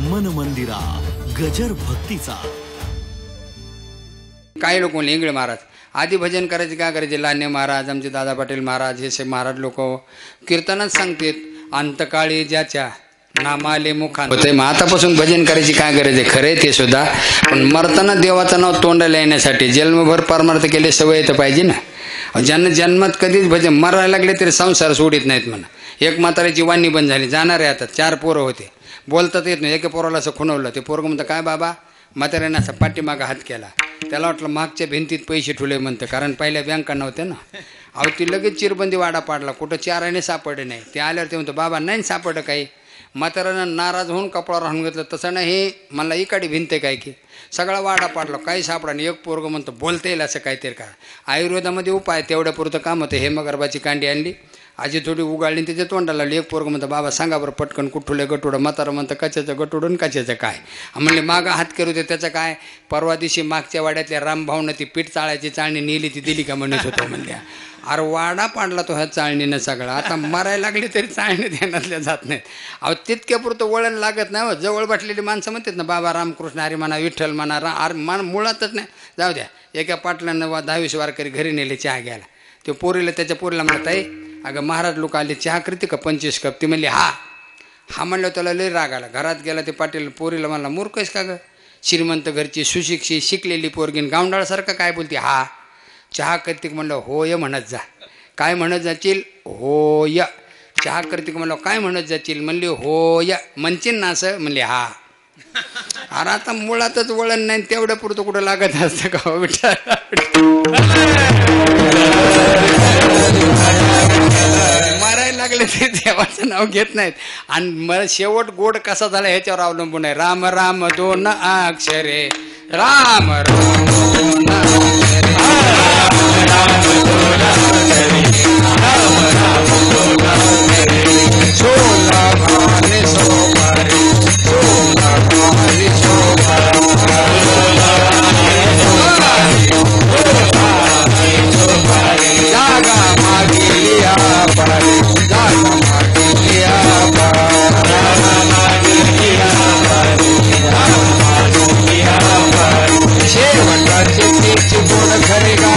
मन मंदिरा गजर भक्तीचा. काही लोक इंगळे महाराज आधी भजन करायचे काय करायचे, लान्य महाराज, आमचे दादा पाटील महाराज, हे महाराज लोक कीर्तनात सांगतात अंतकाळी ज्याच्या नामाले मुखान होते. मग आतापासून भजन करायची काय गरज आहे, खरं आहे ते सुद्धा. पण मरताना देवाचं नाव तोंडाला येण्यासाठी जन्मभर परमार्थ केले सवय तर पाहिजे ना. ज्यांना जन्मात कधीच भजन मरायला लागले तरी संसार सोडित नाहीत म्हणा. एक म्हाताऱ्याची वाणी बंद झाली, जाणार आहे आता. 4 पोरं होते, बोलतात येत नाही. एका पोराला असं खुणवलं, ते पोरगं म्हणतं काय बाबा, म्हाताऱ्यानं असं पाठीमागं हात केला. त्याला वाटलं मागच्या भिंतीत पैसे ठुले म्हणतं, कारण पहिल्या बँका नव्हत्या ना. अहो ती लगेच चिरबंदी वाडा पाडला, कुठं 4 आणे सापडे नाही. ते आल्यावर ते म्हणतं बाबा नाही सापडलं काही. म्हाताऱ्यानं नाराज होऊन कपडा राहून घेतलं, तसं नाही हे मला इकडे भिंत काय की. सगळा वाडा पाडला, काही सापडा नाही. एक पोरगं म्हणतं बोलता येईल असं काहीतरी का. आयुर्वेदामध्ये उपाय तेवढ्यापुरतं काम होतं. हेमगर्भाची कांडी आणली, आजी थोडी उगाळली, त्याच्या तोंडाला लावली. एक पोरगं म्हणतं बाबा सांगा बरं पटकन कुठले गटुडं. म्हातारं म्हणतं कच्याचं गटुडं कच्याचं काय. म्हणले मागं हात करू दे, त्याचं काय. परवा दिवशी मागच्या वाड्यातल्या रामभावनं ती पीठ चाळायची चाळणी नेली, ती दिली का म्हणत होतो म्हणल्या. अरे वाडा पाडला तो ह्या चाळणीनं सगळा. आता मरायला लागली तरी चाळणी ध्यानातल्या जात नाहीत. अहो तितक्यापुरतं वळण लागत नाही. हो जवळ बसलेली माणसं म्हणतात ना बाबा रामकृष्ण हरी म्हणा, विठ्ठल म्हणा, मुळातच नाही. जाऊ द्या. एका पाटलानं 10-20 वारकरी घरी नेले चहा घ्यायला. ते पोरीला, त्याच्या पोरीला म्हणत आहे अगं महाराज लोक आले, चहा करते का 25 कप. ती म्हणली हा म्हणलं. त्याला लई राग आला. घरात गेला ते पाटील पोरीला म्हणला मूर्ख आहेस का गं, श्रीमंत घरची सुशिक्षित शिकलेली पोरगीन गावंडाळसारखं काय बोलते. चहा करते म्हणलं होय म्हणत जा. काय म्हणत जाशील, होय. चहा करते म्हणलं काय म्हणत जाशील, म्हणली होय. म्हणशील ना असं, म्हणले हा. अरे आता मुळातच वळण नाही, तेवढ्या पुरतं कुठं लागत असतं का विठ्ठल. मारायला लागले ते देवाचं नाव घेत नाहीत. आणि मला शेवट गोड कसा झाला ह्याच्यावर अवलंबून आहे. राम राम 2 अक्षरे, राम राम 2 अक्षरे, सोला भाने सोपारे, सोला भाने सोपारे, जागा मागिलिया पारे, जागा मागिलिया पारे, शेवटाचे तीच गोड खरे गा.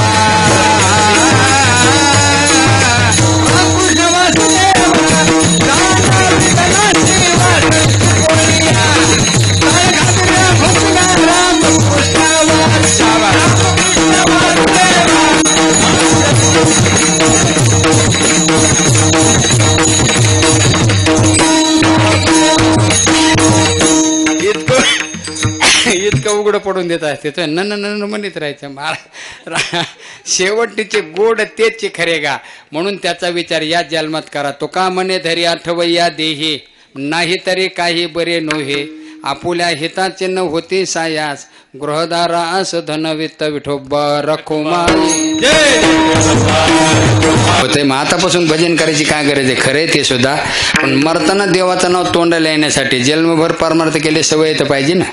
इतकं उघडं पडून देत असते तो न म्हणत राहायचं. शेवट तिचे गोड तेच खरे गा. म्हणून त्याचा विचार या जन्मात करा. तो का म्हणे धरी आठवया देही, नाही तरी काही बरे नव्हे. आपुल्या हिताचे न होते सायास, गृहदारा अस धनवित्त विठोबा रखुमा होते. मग आतापासून भजन करायची काय गरज आहे, खरं आहे ते सुद्धा. पण मरताना देवाचं नाव तोंडाला येण्यासाठी जन्मभर परमार्थ केले सवय तर पाहिजे ना.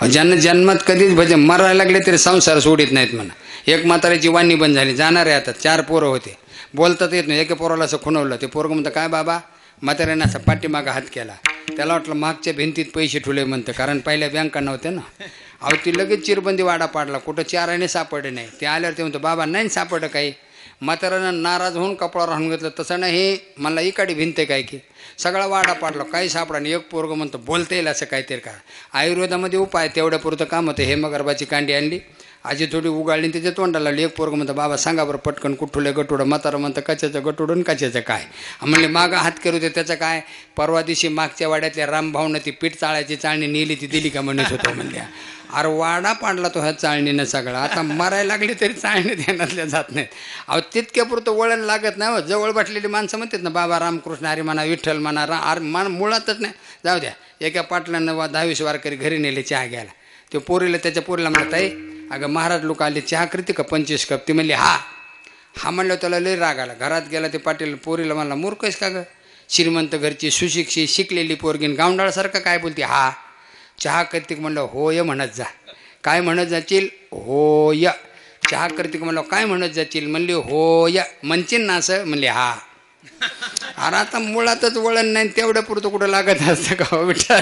ज्यांना जन्मात कधीच भजन मरायला लागले तरी संसार सोडित नाहीत म्हणा. एक म्हाताऱ्याची वाणी बंद झाली, जाणार आहे आता. 4 पोरं होते, बोलतात येत नाही. एका पोराला असं खुणवलं, ते पोरगं म्हणतं काय बाबा, म्हाताऱ्यानं असं पाठीमागं हात केला. त्याला वाटलं मागच्या भिंतीत पैसे ठुले म्हणतं, कारण पहिल्या बँका नव्हत्या ना. अहो ती लगेच चिरबंदी वाडा पाडला, कुठं 4 आणे सापडे नाही. ते आल्यावर ते म्हणतं बाबा नाही सापडलं काही. म्हाताऱ्यानं नाराज होऊन कपडा राहून घेतलं, तसं नाही हे मला इकडे भिंत काय की. सगळा वाडा पाडला, काही सापडा नाही. एक पोरगं म्हणतं बोलता येईल असं काहीतरी का. आयुर्वेदामध्ये उपाय तेवढ्यापुरतं काम होतं. हेमगर्भाची कांडी आणली, आजी थोडी उगाळली, त्याच्या तोंडाला लावली. एक पोरगं म्हणतं बाबा सांगा बरं पटकन कुठले गटुडं. म्हातारं म्हणतं कच्याचं गटुडं कच्याचं काय. म्हणले मागं हात करू दे, त्याचं काय. परवा दिवशी मागच्या वाड्यातल्या रामभावनं ती पीठ चाळायची चाळणी नेली, ती दिली का म्हणत होतो म्हणल्या. अरे वाडा पाडला तो ह्या चाळणीनं सगळा. आता मरायला लागली तरी चाळणी ध्यानातल्या जात नाहीत. अहो तितक्यापुरतं वळण लागत नाही. हो जवळ बसलेली माणसं म्हणतात ना बाबा रामकृष्ण हरी म्हणा, विठ्ठल म्हणा, मुळातच नाही. जाऊ द्या. एका पाटलानं 10-20 वारकरी घरी नेले चहा घ्यायला. ते पोरीला, त्याच्या पोरीला म्हणत आहे अगं महाराज लोक आले, चहा करते का 25 कप. ती म्हणली हा म्हणलं. त्याला लई राग आला. घरात गेला ते पाटील पोरीला म्हणला मूर्ख आहेस का गं, श्रीमंत घरची सुशिक्षित शिकलेली पोरगीन गावंडाळसारखं काय बोलते. चहा करते म्हणलं होय म्हणत जा. काय म्हणत जाशील, होय. चहा करते म्हणलं काय म्हणत जाशील, म्हणली होय. म्हणशील ना असं, म्हणले अरे आता मुळातच वळण नाही तेवढ्या पुरतं कुठं लागत असतं का विठ्ठल.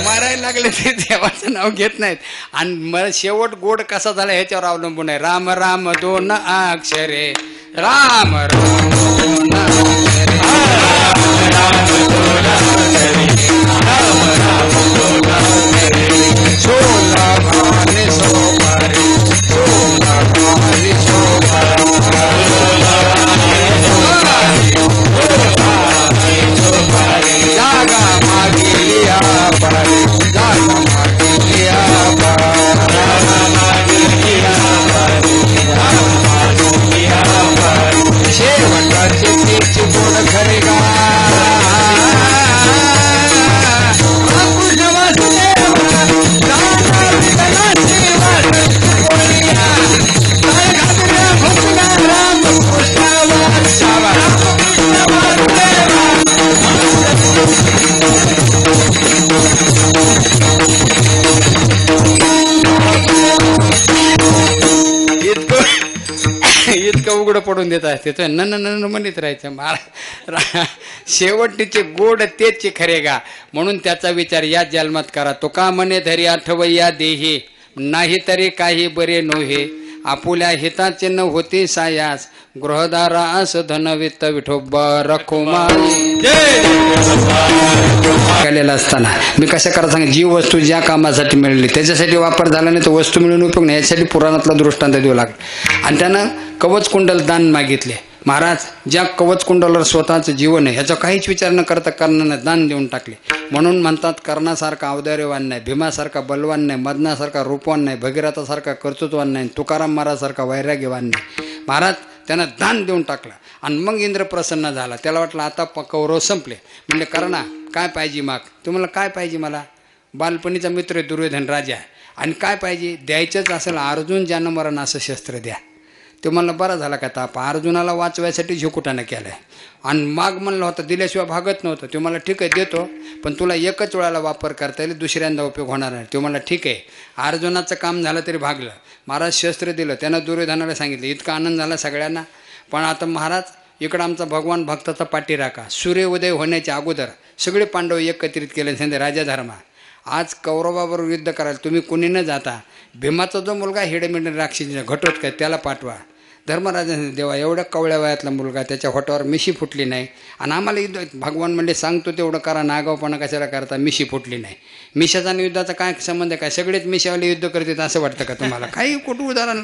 मारायला लागले ते देवाचं नाव घेत नाहीत. आणि मला शेवट गोड कसा झाला ह्याच्यावर अवलंबून आहे. राम राम दोन अक्षरे, राम राम दोन अक्षरे, सोला भाने सोपारी, सोला भाने सोपारी, जागा मागिलिया पारी, जागा मागिलिया पारी, शेवटाची तीच गुण खरे गा. इतकं उघडं पडून देत असते तो न म्हणत राहायचं. शेवटीचे गोड तेच खरे गा. म्हणून त्याचा विचार या जन्मात करा. तो का म्हणे धरी आठवया देही, नाही तरी काही बरे नोहे. आपुल्या हिताचे न होते सायास, गृहदारा अस धनवित्त विठोबा रखुमा. केलेला असताना मी कशा करा सांग, जी वस्तू ज्या कामासाठी मिळाली त्याच्यासाठी वापर झाला नाही तर वस्तू मिळून उपयोग नाही. यासाठी पुराणातला दृष्टांत देऊ लागला. आणि त्यानं कवच कुंडल दान मागितले. महाराज ज्या कवच कुंडलावर स्वतःचं जीवन आहे ह्याचा काहीच विचार न करता कर्णानं दान देऊन टाकले. म्हणून म्हणतात कर्णासारखा औदार्यवान नाही, भीमासारखा बलवान नाही, मदनासारखा रूपवान नाही, भगीरथासारखा कर्तृत्वान नाही, तुकाराम महाराजसारखा वैराग्यवान नाही. महाराज त्यानं दान देऊन टाकलं. आणि मग इंद्र प्रसन्न झाला. त्याला वाटलं आता कौरव संपले. म्हणजे कर्णा काय पाहिजे माग, तुम्हाला काय पाहिजे? मला बालपणीचा मित्र आहे दुर्योधन राजा, आणि काय पाहिजे? द्यायचंच असेल अर्जुन ज्यानं मरण असं शस्त्र द्या. ते म्हणलं बरं झाला का ताप, अर्जुनाला वाचवायसाठी झुकुटानं केलं आहे. आणि माग म्हणलं होतं दिल्याशिवाय भागत नव्हतं. तो मला ठीक आहे देतो, पण तुला एकच वेळाला वापर करता येईल, दुसऱ्यांदा उपयोग होणार नाही. तो म्हणला ठीक आहे. अर्जुनाचं काम झालं तरी भागलं. महाराज शस्त्र दिलं. त्यानं दुर्योधनाला सांगितलं. इतका आनंद झाला सगळ्यांना. पण आता महाराज इकडं आमचा भगवान भक्ताचा पाठी राखा. सूर्योदय होण्याच्या अगोदर सगळे पांडव एकत्रित केले. सांगते राजा धर्मा, आज कौरवाबरोबर युद्ध करायला तुम्ही कोणी न जाता भीमाचा जो मुलगा हिडेमिडे राक्षसीचा घटोत्कच काय त्याला पाठवा. धर्मराजा देवा एवढ्या कवळ्या वयातला मुलगा, त्याच्या होटावर मिशी फुटली नाही. आणि आम्हाला युद्ध भगवान म्हणले सांगतो तेवढं करा, नागावपणा कशाला करता, मिशी फुटली नाही. मिशाचा आणि युद्धाचा काय संबंध आहे? काय सगळेच मिशावाले युद्ध करतात असं वाटतं का तुम्हाला? काही कुठं उदाहरण?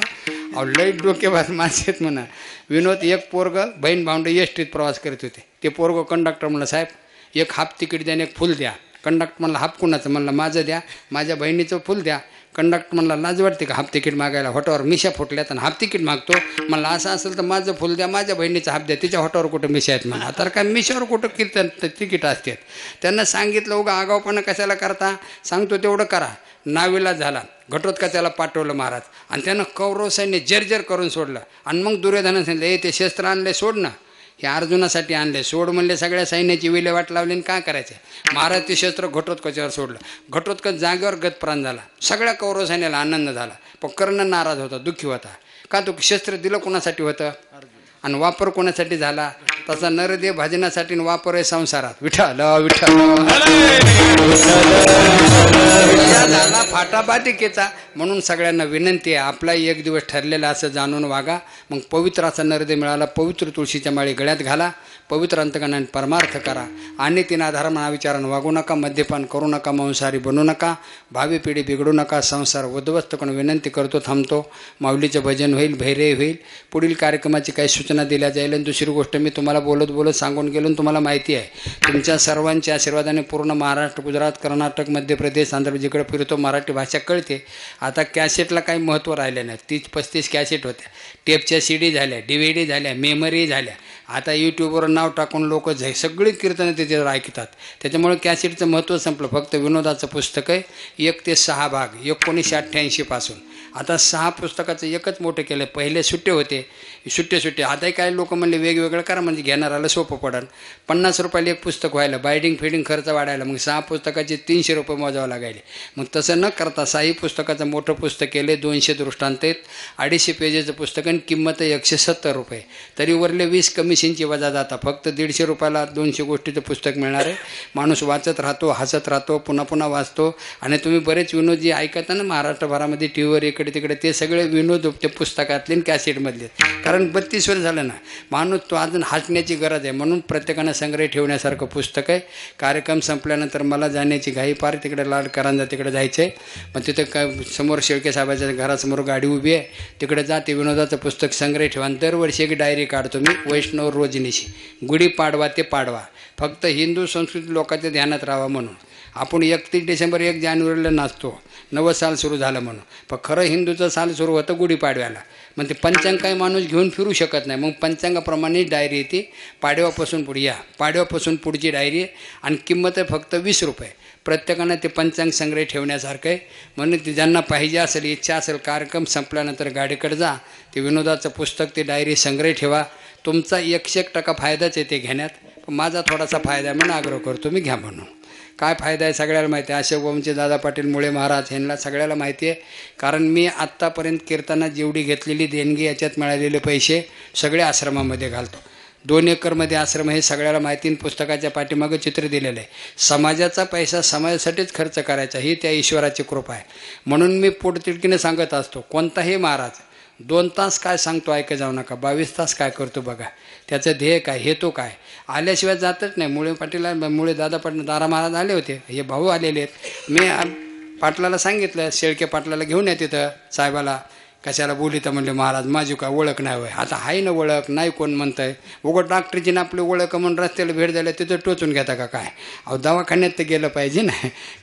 अहो लई डोकेबाज माणसं आहेत म्हणा. विनोद एक पोरग बहीण भावंड एसटीत प्रवास करत होते. ते पोरग कंडक्टर म्हणलं साहेब एक हाफ तिकीट द्या आणि एक फुल द्या. कंडक्टर म्हणलं हाफ कुणाचं? म्हणलं माझं द्या. माझ्या बहिणीचं फुल द्या. कंडक्टर म्हणला लाज वाटते का हाफ तिकीट मागायला? होटावर मिशा फुटल्यात आणि हाफ तिकीट मागतो. म्हणलं असं असेल तर माझं फुल द्या, माझ्या बहिणीचं हाफ द्या. तिच्या होटावर कुठं मिशा आहेत म्हणा. तर काय मिशावर कुठं कीर्तन तिकीट असतात? त्यांना सांगितलं उगा आगावपणा कशाला करता, सांगतो तेवढं करा. नावीला झाला. घटोत्कच त्याला पाठवलं महाराज. आणि त्यानं कौरव सैन्य जर्जर करून सोडलं. आणि मग दुर्योधनानं सांगितलं ते शस्त्र आणले सोड ना. हे अर्जुनासाठी आणले. सोड म्हणले. सगळ्या सैन्याची विल्हेवाट लावली आणि काय करायचं? महाराज ते शस्त्र घटोत्कचावर सोडलं. घटोत्कच जागेवर गतप्राण झाला. सगळ्या कौरव सैन्याला आनंद झाला. पण कर्ण नाराज होता, दुःखी होता. का? तो शस्त्र दिलं कोणासाठी होतं आणि वापर कोणासाठी झाला? तसा नरदेव भजनासाठी वापर आहे संसारात. विठ्ठल विठ्ठल झाला फाटाबाटिकेचा. म्हणून सगळ्यांना विनंती आहे, आपला एक दिवस ठरलेला असं जाणून वागा. मग पवित्र असा नरदेव मिळाला. पवित्र तुळशीच्या माळी गळ्यात घाला. पवित्र अंतकरणाने परमार्थ करा. आणि तीन आधार विचारानं वागू नका. मद्यपान करू नका. मांसाहारी बनू नका. भावी पिढी बिघडू नका. संसार उद्ध्वस्त करून विनंती करतो. थांबतो. माऊलीचं भजन होईल, भैरे होईल. पुढील कार्यक्रमाची काही सूचना दिल्या जाईल. आणि दुसरी गोष्ट मी तुम्हाला बोलत बोलत सांगून गेलो. तुम्हाला माहिती आहे तुमच्या सर्वांच्या आशीर्वादाने पूर्ण महाराष्ट्र, गुजरात, कर्नाटक, मध्य प्रदेश, आंध्र जिकडे फिरतो महाराष्ट्री भाषा कळते. आता कॅसेटला काही महत्त्व राहिलं नाही. 30-35 कॅसेट होत्या. टेपच्या CD झाल्या, DVD झाल्या, मेमरी झाल्या. आता यूट्यूबवर नाव टाकून लोक सगळी कीर्तनं त्याच्यावर ऐकतात. त्याच्यामुळे कॅसेटचं महत्त्व संपलं. फक्त विनोदाचं पुस्तक आहे 1 ते 6 भाग 1988 पासून. आता 6 पुस्तकाचं एकच मोठं केलं. पहिले सुट्टे होते, सुट्टे आताही काही लोक म्हणले वेगवेगळं करा म्हणजे घेणाराला सोपं पडेल. 50 रुपयाला एक पुस्तक व्हायला, बायडिंग फिडिंग खर्च वाढायला, मग 6 पुस्तकाचे 300 रुपये मोजावं लागायले. मग तसं न करता 6 पुस्तकाचं मोठं पुस्तक केले. 200 दृष्टांत आहेत, 250 पेजेचं पुस्तक आणि किंमत आहे 170 रुपये. तरी वरले 20 कमिशनची वजा जाता. फक्त 150 रुपयाला 200 गोष्टीचं पुस्तक मिळणार आहे. माणूस वाचत राहतो, हसत राहतो, पुन्हा पुन्हा वाचतो. आणि तुम्ही बरेच विनोद जे ऐकता ना महाराष्ट्रभरामध्ये टी व्हीवर इकडे तिकडे, ते सगळे विनोद ते पुस्तकातले आणि कॅसेटमधले. कारण 32 वर्ष झालं ना माणूस तो अजून हसण्याची गरज आहे. म्हणून प्रत्येकानं संग्रह ठेवण्यासारखं पुस्तक आहे. कार्यक्रम संपल्यानंतर मला जाण्याची घाई, पार तिकडे लाल करांजा तिकडे जायचं आहे. मग तिथे काय समोर शेळके साहेबाच्या घरासमोर गाडी उभी आहे, तिकडे जाते. विनोदाचं पुस्तक संग्रह ठेवा. दरवर्षी एक डायरी काढतो मी, वैष्णव रोजनीशी, गुढीपाडवा ते पाडवा. फक्त हिंदू संस्कृती लोकांच्या ध्यानात राहावा म्हणून. आपण 31 डिसेंबर 1 जानेवारीला नाचतो, नवं साल सुरू झालं म्हणून. पण खरं हिंदूचं साल सुरू होतं गुढीपाडव्याला. मग ते पंचांग काही माणूस घेऊन फिरू शकत नाही. मग पंचांगाप्रमाणे डायरी येते. पाडव्यापासून पुढे या, पाडव्यापासून पुढची डायरी आहे आणि किंमत आहे फक्त 20 रुपये. प्रत्येकानं ते पंचांग संग्रह ठेवण्यासारखं आहे. म्हणून ते ज्यांना पाहिजे असेल, इच्छा असेल, कार्यक्रम संपल्यानंतर गाडीकडे जा, ते विनोदाचं पुस्तक, ते डायरी संग्रह ठेवा. तुमचा 100% फायदाच आहे ते घेण्यात. पण माझा थोडासा फायदा आहे म्हणून आग्रह करतो मी, घ्या म्हणून. काय फायदा आहे सगळ्याला माहिती आहे. अशोक वंशचे दादा पाटील मुळे महाराज यांना सगळ्याला माहिती आहे. कारण मी आत्तापर्यंत कीर्तनात जेवढी घेतलेली देणगी, याच्यात मिळालेले पैसे सगळे आश्रमामध्ये घालतो. 2 एकरमध्ये आश्रम हे सगळ्याला माहिती. पुस्तकाच्या पाठीमागं चित्र दिलेलं आहे. समाजाचा पैसा समाजासाठीच खर्च करायचा, ही त्या ईश्वराची कृपा आहे. म्हणून मी पोटतिडकीने सांगत असतो, कोणताही महाराज 2 तास काय सांगतो ऐकत जाऊ नका, 22 तास काय करतो बघा. त्याचं ध्येय काय, हेतू काय, आल्याशिवाय जातच नाही. मुळे पाटील, मुळे दादा पाटील, दारा महाराज आले होते, हे भाऊ आलेले आहेत. मी पाटलाला सांगितलं, शेळके पाटलाला घेऊन या तिथं साहेबाला. कशाला बोलिता म्हणले महाराज, माझी काय ओळख नाही होय. आता हाय ना ओळख, नाही कोण म्हणतं आहे. उघड डॉक्टरची ना आपली ओळख म्हणून रस्त्याला भेट द्यायला तिथं टोचून घेता का काय. अहो दवाखान्यात तर गेलं पाहिजे ना.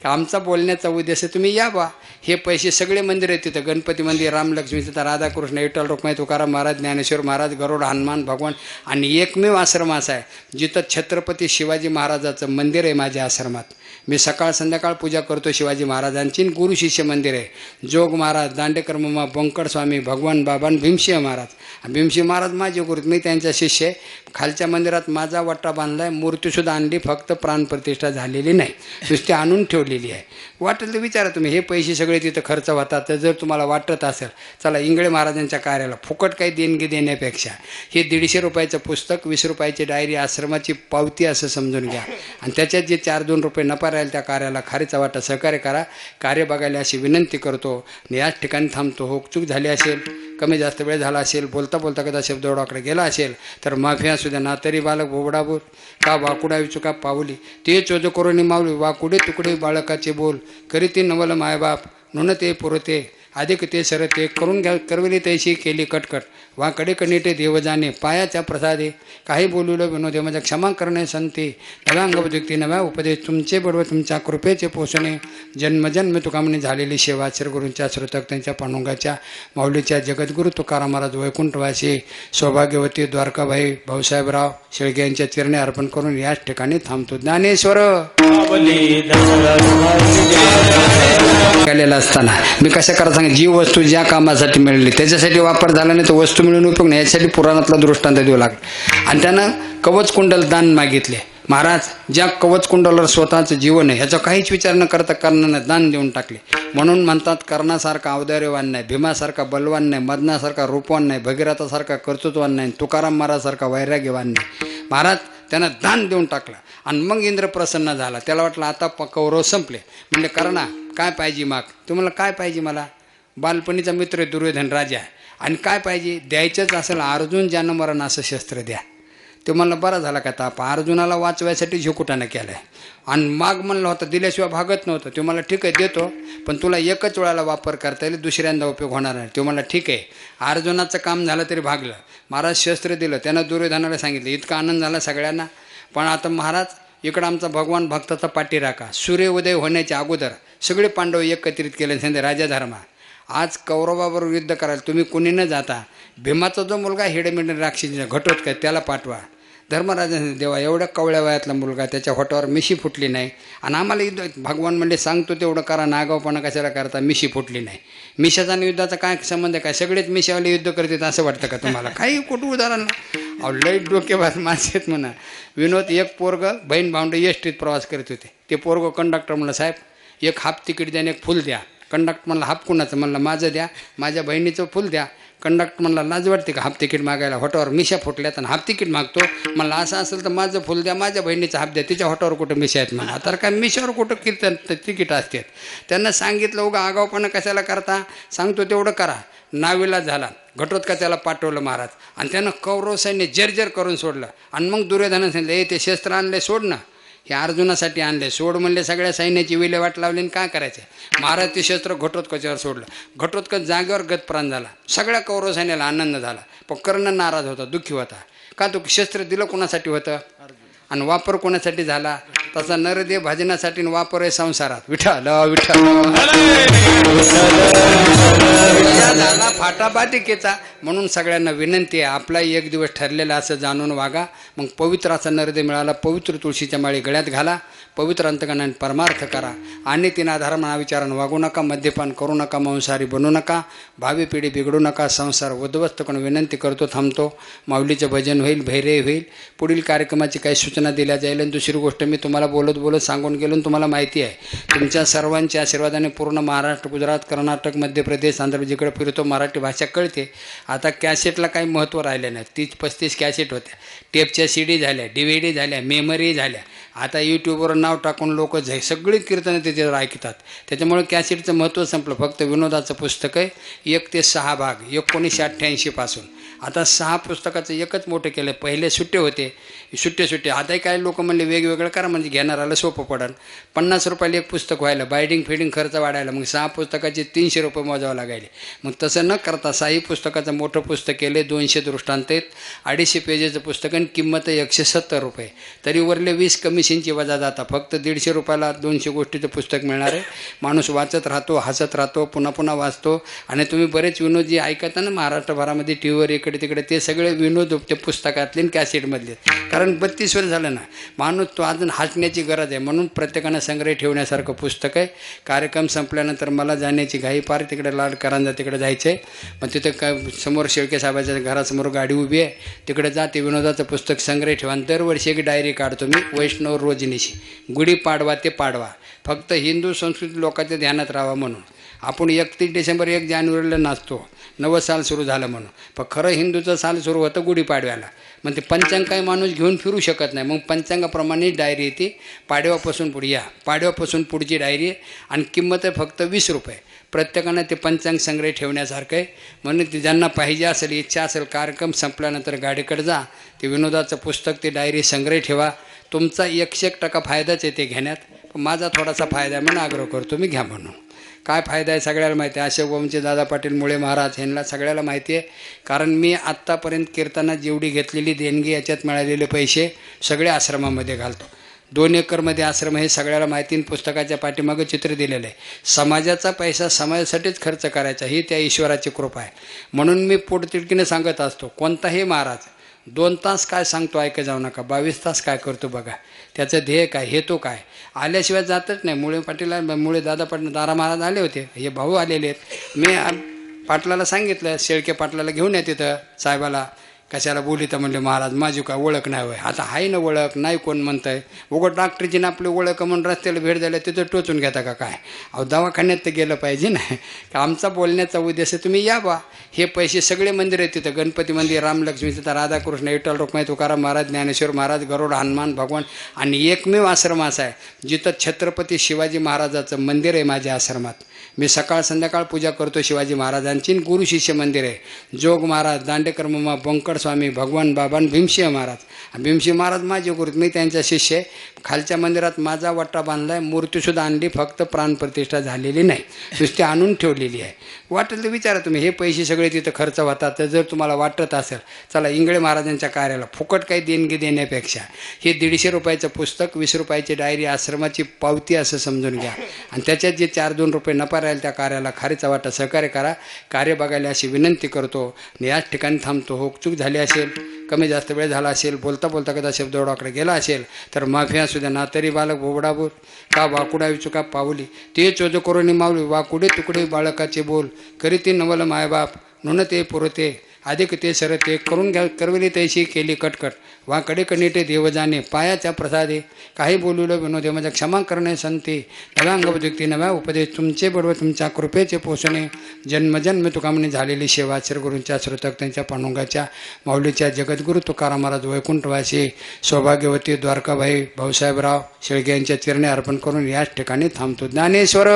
का आमचा बोलण्याचा उद्देश आहे, तुम्ही या बा. हे पैसे सगळे मंदिर आहेत तिथं, गणपती मंदिर, रामलक्ष्मी सीता, राधाकृष्ण, विठ्ठल रुक्माई, तुकाराम महाराज, ज्ञानेश्वर महाराज, गरुड, हनुमान, भगवान. आणि एकमेव आश्रम असा आहे जिथं छत्रपती शिवाजी महाराजाचं मंदिर आहे. माझ्या आश्रमात मी सकाळ संध्याकाळ पूजा करतो शिवाजी महाराजांची. गुरु शिष्य मंदिर आहे. जोग महाराज, दांडेकर मामा, बंकड स्वामी, भगवान बाबा, भीमसिंह महाराज. भीमसिंह महाराज माझे गुरु, मी त्यांच्या शिष्य आहे. खालच्या मंदिरात माझा वट्टा बांधला आहे. मूर्तीसुद्धा आणली, फक्त प्राणप्रतिष्ठा झालेली नाही, नुसती आणून ठेवलेली आहे. वाटेल तर विचारा तुम्ही. हे पैसे सगळे तिथं खर्च होतात. तर जर तुम्हाला वाटत असेल, चला इंगळे महाराजांच्या कार्याला फुकट काही देणगी देण्यापेक्षा हे 150 रुपयाचं पुस्तक, 20 रुपयाची डायरी, आश्रमाची पावती असं समजून घ्या. आणि त्याच्यात जे 4-2 रुपये नफा राहील त्या कार्याला खारीचा वाटा सहकार्य करा. कार्य बघायला अशी विनंती करतो. याच ठिकाणी थांबतो. होकचूक झाली असेल, कमी जास्त वेळ झाला असेल, बोलता बोलता कदा शब्द ओळाकडे गेला असेल तर माफी असू द्या. ना तरी बालक बोबडाबोल का वाकुडा चुका पावली, ते चोज करून मावली, वाकुडे तुकडे बाळकाचे बोल, करी ते नवल मायबाप, नुन ते पुरते, अधिक ते सरते, करून घ्या करविली तैशी केली कटकट, वाकडे कणिटे देव जाणे, पायाच्या प्रसादे, काही बोललो विनोदे, माझ्या क्षमा करणे संते, नव्या अंगबुद्धी, नव्या उपदेश, तुमचे बडवे तुमच्या कृपेचे पोषणे, जन्मजन्म तुकामणी झालेली सेवा, श्रीगुरूंच्या श्रोतक्तांच्या पांडुरंगाच्या माऊलीच्या जगद्गुरू तुकाराम महाराज वैकुंठवासी सौभाग्यवती द्वारकाबाई भाऊसाहेबराव शेळके यांच्या चरणी अर्पण करून याच ठिकाणी थांबतो. ज्ञानेश्वर केलेला असताना मी कसं करा सांग, जी वस्तू ज्या कामासाठी मिळाली त्याच्यासाठी वापर झाला नाही तर वस्तू मिळून उपयोग नाही. यासाठी पुराणातला दृष्टांत देऊ लागला. आणि त्यानं कवच कुंडल दान मागितले. महाराज ज्या कवच कुंडलावर स्वतःचं जीवन आहे ह्याचा काहीच विचार न करता कर्णानं दान देऊन टाकले. म्हणून म्हणतात, कर्णासारखा औदार्यवान नाही, भीमासारखा बलवान नाही, मदनासारखा रूपवान नाही, भगीरथासारखा कर्तृत्वान नाही, तुकाराम महाराजसारखा वैराग्यवान नाही. महाराज त्यानं दान देऊन टाकलं. आणि मग इंद्र प्रसन्न झाला. त्याला वाटलं आता कौरव संपले. म्हणजे कर्णा काय पाहिजे माग, तुम्हाला काय पाहिजे, मला बालपणीचा मित्र आहे दुर्योधन राजा, आणि काय पाहिजे द्यायचंच असेल अर्जुन ज्यानं मरण असं शस्त्र द्या. ते म्हणलं बरं झाला का ताप, अर्जुनाला वाचवायसाठी झुकुटानं केलं आहे. आणि माग म्हणलं होतं दिल्याशिवाय भागत नव्हतं. तो मला ठीक आहे देतो, पण तुला एकच वेळाला वापर करता येईल, दुसऱ्यांदा उपयोग होणार नाही. तो म्हणला ठीक आहे. अर्जुनाचं काम झालं तरी भागलं. महाराज शस्त्र दिलं. त्यानं दुर्योधनाला सांगितलं. इतका आनंद झाला सगळ्यांना. पण आता महाराज इकडं आमचा भगवान भक्ताचा पाठी राखा. सूर्योदय होण्याच्या अगोदर सगळे पांडव एकत्रित केले. सांगते राजा धर्मा, आज कौरवाबरोबर युद्ध करायला तुम्ही कोणी न जाता भीमाचा जो मुलगा हिडेमिडे राक्षसीचा घटोत्कच त्याला पाठवा. धर्मराजाने देवा एवढ्या कवळ्या वयातला मुलगा, त्याच्या होटावर मिशी फुटली नाही, आणि आम्हाला युद्ध भगवान म्हणले सांगतो तेवढं करा, नागावपणा कशाला करता, मिशी फुटली नाही. मिशाचा आणि युद्धाचा काय संबंध आहे? काय सगळेच मिशावाले युद्ध करतात असं वाटतं का तुम्हाला? काही कुठं उदाहरण? अहो लई डोकेबाज माणसं आहेत म्हणा. विनोद एक पोरग बहीण भावंड एसटीत प्रवास करत होते. ते पोरग कंडक्टर म्हणलं साहेब एक हाफ तिकीट द्या आणि एक फुल द्या. कंडक्टर म्हणलं हाफ कुणाचं? म्हणलं माझं द्या. माझ्या बहिणीचं फुल द्या. कंडक्टर म्हणला लाज वाटते का हाफ तिकीट मागायला? होटावर मिशा फुटल्यात आणि हाफ तिकीट मागतो. म्हणलं असं असेल तर माझं फुल द्या, माझ्या बहिणीचं हाफ द्या. तिच्या होटावर कुठं मिशा आहेत म्हणा. तर काय मिशावर कुठं कीर्तन तिकीट असतात? त्यांना सांगितलं उगा आगावपणा कशाला करता, सांगतो तेवढं करा. नावीला झाला. घटोत्कचाला पाठवलं महाराज, आणि त्यानं कौरव सैन्य जर्जर करून सोडलं. आणि मग दुर्योधनाने सांगितलं ते शस्त्र आणले सोड ना. हे अर्जुनासाठी आणले, सोड म्हणले. सगळ्या सैन्याची विल्हेवाट लावली आणि काय करायचं? महाराज ते शस्त्र घटोत्कचावर सोडलं. घटोत्कच जागेवर गतप्राण झाला. सगळ्या कौरव सैन्याला आनंद झाला. पण कर्ण नाराज होता, दुःखी होता. का? तो शस्त्र दिलं कोणासाठी होतं आणि वापर कोणासाठी झाला? तसा नरदेव भजनासाठी वापर आहे संसारात. विठ्ठल विठ्ठल झाला फाटाबाटिकेचा. म्हणून सगळ्यांना विनंती आहे, आपला एक दिवस ठरलेला असं जाणून वागा. मग पवित्र असा नरदेव मिळाला. पवित्र तुळशीच्या माळी गळ्यात घाला. पवित्र अंतकरणाने परमार्थ करा. आणि तीन आधार विचारानं वागू नका. मद्यपान करू नका. मांसाहारी बनू नका. भावी पिढी बिघडू नका. संसार उद्ध्वस्त करून विनंती करतो. थांबतो. माऊलीचं भजन होईल, भैरे होईल. पुढील कार्यक्रमाची काही सूचना दिल्या जाईल. आणि दुसरी गोष्ट मी तुम्हाला बोलत बोलत सांगून गेलो. तुम्हाला माहिती आहे तुमच्या सर्वांच्या आशीर्वादाने पूर्ण महाराष्ट्र, गुजरात, कर्नाटक, मध्य प्रदेश, आंध्र प्रदेश जिकडे फिरतो महाराष्ट्री भाषा कळते. आता कॅसेटला काही महत्त्व राहिलं नाही. 30-35 कॅसेट होत्या. टेपच्या CD झाल्या, DVD झाल्या, मेमरी झाल्या. आता यूट्यूबवर नाव टाकून लोक सगळी कीर्तनं त्याच्यावर ऐकतात. त्याच्यामुळे कॅसेटचं महत्त्व संपलं. फक्त विनोदाचं पुस्तक आहे. 1 ते 6 भाग 1988 पासून. आता 6 पुस्तकाचं एकच मोठं केलं. पहिले सुट्टे होते, सुट्टे. आताही काही लोक म्हणले वेगवेगळं करा म्हणजे घेणाराला सोपं पडेल. 50 रुपयाला एक पुस्तक व्हायला, बायडिंग फिडिंग खर्च वाढायला. मग 6 पुस्तकाचे 300 रुपये मोजावं लागायले. मग तसं न करता 6 पुस्तकाचं मोठं पुस्तक केले. 200 दृष्टांत आहेत. 250 पेजेचं पुस्तक आणि किंमत आहे 170 रुपये. तरी वरले 20 कमिशनची वजा जाता. फक्त 150 रुपयाला 200 गोष्टीचं पुस्तक मिळणार आहे. माणूस वाचत राहतो, हसत राहतो, पुन्हा पुन्हा वाचतो. आणि तुम्ही बरेच विनोद जे ऐकता ना महाराष्ट्रभरामध्ये टीव्हीवर इकडे तिकडे, ते सगळे विनोद ते पुस्तकातले आणि कॅसेटमधले. कारण 32 वर्ष झालं ना माणूस तो अजून हसण्याची गरज आहे. म्हणून प्रत्येकानं संग्रह ठेवण्यासारखं पुस्तक आहे. कार्यक्रम संपल्यानंतर मला जाण्याची घाई फार. तिकडे लाडकरांना तिकडे जायचं आहे. मग तिथे काय समोर शेळके साहेबाच्या घरासमोर गाडी उभी आहे. तिकडे जा. ते विनोदाचं पुस्तक संग्रह ठेवा. दरवर्षी एक डायरी काढतो मी, वैष्णव रोजनीशी. गुढीपाडवा ते पाडवा. फक्त हिंदू संस्कृती लोकांच्या ध्यानात राहावा म्हणून. आपण 31 डिसेंबर 1 जानेवारीला नाचतो, नवं साल सुरू झालं म्हणून. पण खरं हिंदूचं साल सुरू होतं गुढीपाडव्याला. मग ते पंचांग काही माणूस घेऊन फिरू शकत नाही. मग पंचांगाप्रमाणे डायरी येते. पाडव्यापासून पुढे या. पाडव्यापासून पुढची डायरी आहे. आणि किंमत आहे फक्त 20 रुपये. प्रत्येकानं ते पंचांग संग्रह ठेवण्यासारखं आहे. म्हणून ते ज्यांना पाहिजे असेल, इच्छा असेल, कार्यक्रम संपल्यानंतर गाडीकडे जा. ते विनोदाचं पुस्तक, ते डायरी संग्रह ठेवा. तुमचा 100% फायदाच आहे ते घेण्यात. पण माझा थोडासा फायदा आहे म्हणून आग्रह करतो मी, घ्या म्हणून. काय फायदा आहे सगळ्याला माहिती आहे. अशोक वंशचे दादा पाटील मुळे महाराज यांना सगळ्याला माहिती आहे. कारण मी आत्तापर्यंत कीर्तनात जेवढी घेतलेली देणगी, याच्यात मिळालेले पैसे सगळे आश्रमामध्ये घालतो. 2 एकरमध्ये आश्रम हे सगळ्याला माहिती. पुस्तकाच्या पाठीमागं चित्र दिलेलं आहे. समाजाचा पैसा समाजासाठीच खर्च करायचा, ही त्या ईश्वराची कृपा आहे. म्हणून मी पोटतिडकीने सांगत असतो, कोणताही महाराज 2 तास काय सांगतो ऐकत जाऊ नका. 22 तास काय करतो बघा. त्याचं ध्येय काय, हेतू काय, आल्याशिवाय जातच नाही. मुळे पाटील, मुळे दादा पाटील, दारा महाराज आले होते. हे भाऊ आलेले आहेत. मी पाटलाला सांगितलं, शेळके पाटलाला घेऊन या तिथं साहेबाला. कशाला बोलिता म्हणले महाराज माझी काय ओळख नाही होय. आता आहे ना ओळख, नाही कोण म्हणतं आहे. उघड डॉक्टरची ना आपली ओळख म्हणून रस्त्याला भेट द्यायला तिथं टोचून घेता का काय? अहो दवाखान्यात तर गेलं पाहिजे ना. का आमचा बोलण्याचा उद्देश आहे तुम्ही या बा. हे पैसे सगळे मंदिर आहेत तिथं. गणपती मंदिर, रामलक्ष्मी सीता, राधाकृष्ण, विठ्ठल रुक्माई, तुकाराम महाराज, ज्ञानेश्वर महाराज, गरुड, हनुमान, भगवान. आणि एकमेव आश्रम असा आहे जिथं छत्रपती शिवाजी महाराजाचं मंदिर आहे. माझ्या आश्रमात मी सकाळ संध्याकाळ पूजा करतो शिवाजी महाराजांची. गुरु शिष्य मंदिर आहे. जोग महाराज, दांडेकर मामा, बंकड स्वामी, भगवान बाबा, भीमसिंह महाराज. भीमसिंह महाराज माझे गुरु, मी त्यांच्या शिष्य आहे. खालच्या मंदिरात माझा वट्टा बांधला आहे. मूर्तीसुद्धा आणली, फक्त प्राणप्रतिष्ठा झालेली नाही, नुसती आणून ठेवलेली आहे. वाटेल तर विचारा तुम्ही. हे पैसे सगळे तिथं खर्च होतात. तर जर तुम्हाला वाटत असेल चला इंगळे महाराजांच्या कार्याला फुकट काही देणगी देण्यापेक्षा हे 150 रुपयाचं पुस्तक, 20 रुपयाची डायरी आश्रमाची पावती असं समजून घ्या. आणि त्याच्यात जे 4-2 रुपये नफा राहील त्या कार्याला खारीचा वाटा सहकार्य करा. कार्य बघायला अशी विनंती करतो. याच ठिकाणी थांबतो. हो चूक झाली असेल कमी जास्त वेळ झाला असेल, बोलता बोलता कदा शब्द ओळखला गेला असेल तर माफी असू द्या. ना तरी बालक बोबडाबोल का वाकुडावी चुका पावली ते चोज करून मावली वाकुडे तुकडे बाळकाचे बोल करी ती नवल मायबाप नुन ते पुरते अधिक ते सरते करून घ्या करविली तैशी केली कटकट वा कडे कणिटे देव जाणे पायाच्या प्रसादे काही बोललो विनोदे माझ्या क्षमा करणे संते नव्या अंगबुद्धी नव्या उपदेश तुमचे बडव तुमच्या कृपेचे पोषणे जन्मजन्म तुकामणी झालेली सेवा श्रीगुरूंच्या श्रोतक त्यांच्या पांडुरंगाच्या माऊलीच्या जगद्गुरू तुकाराम महाराज वैकुंठवासी सौभाग्यवती द्वारकाबाई भाऊसाहेबराव शेळगे यांच्या चरणी अर्पण करून याच ठिकाणी थांबतो. ज्ञानेश्वर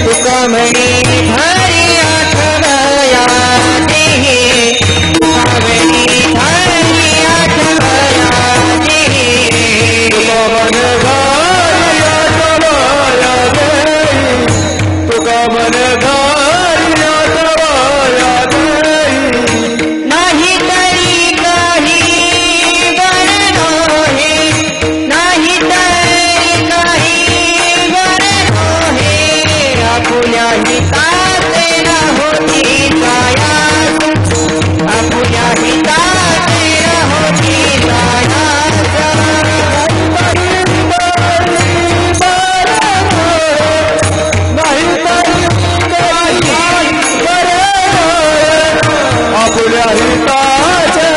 तुकामणी हरी आठवया देहि तुकामणी हरी आठवया देहि तुकामन घरी आठवया देहि तुकामन घरी आठवया देहि नाही तरी काही बरनो हे नाही तरी काही बरनो हे आपुल्या हिताचे न होती काया आपुल्या हिताचे न होती काया आपुल्या हिताचे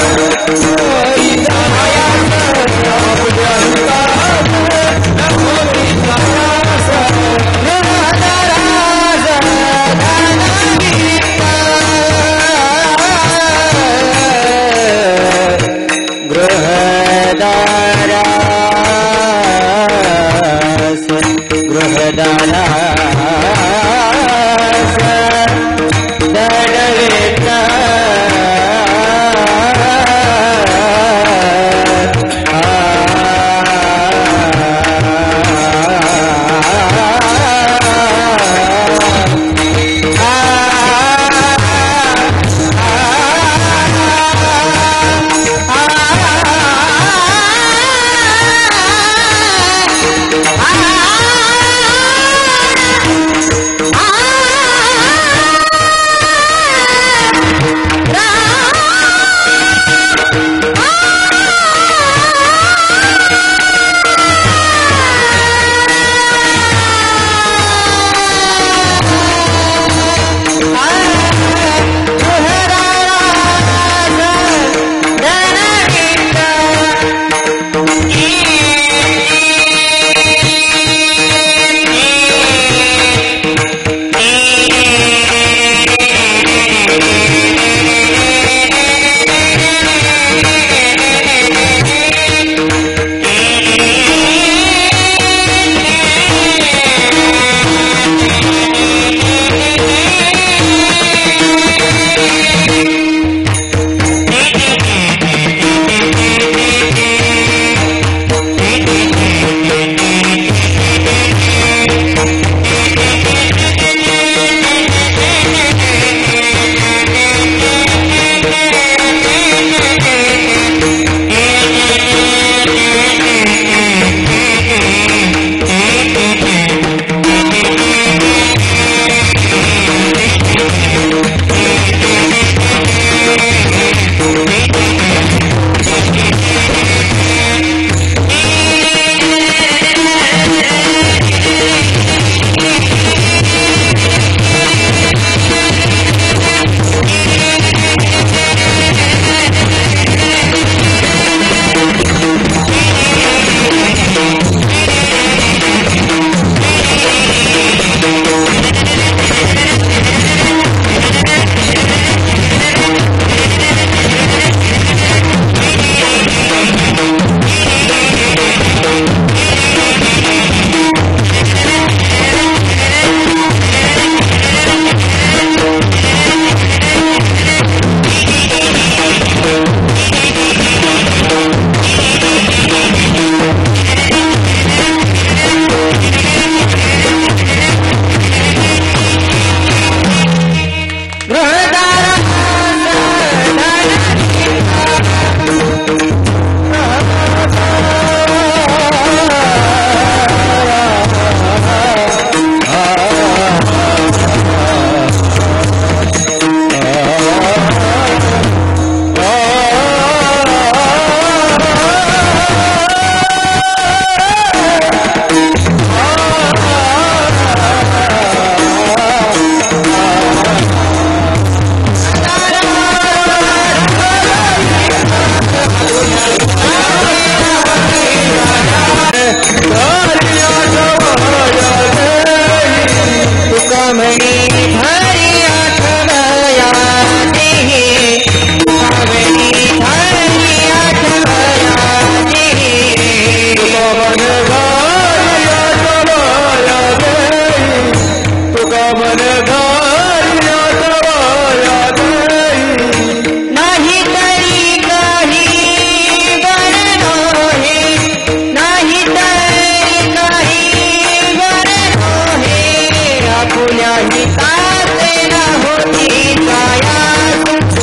आपुल्या हिताचे न होती कायास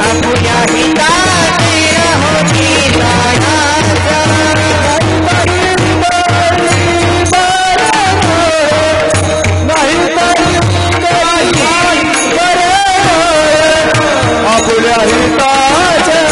आपुल्या हिताचे न होती कायास आपुल्या हिताचे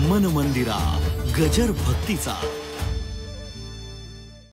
मन मंदिरा गजर भक्तीचा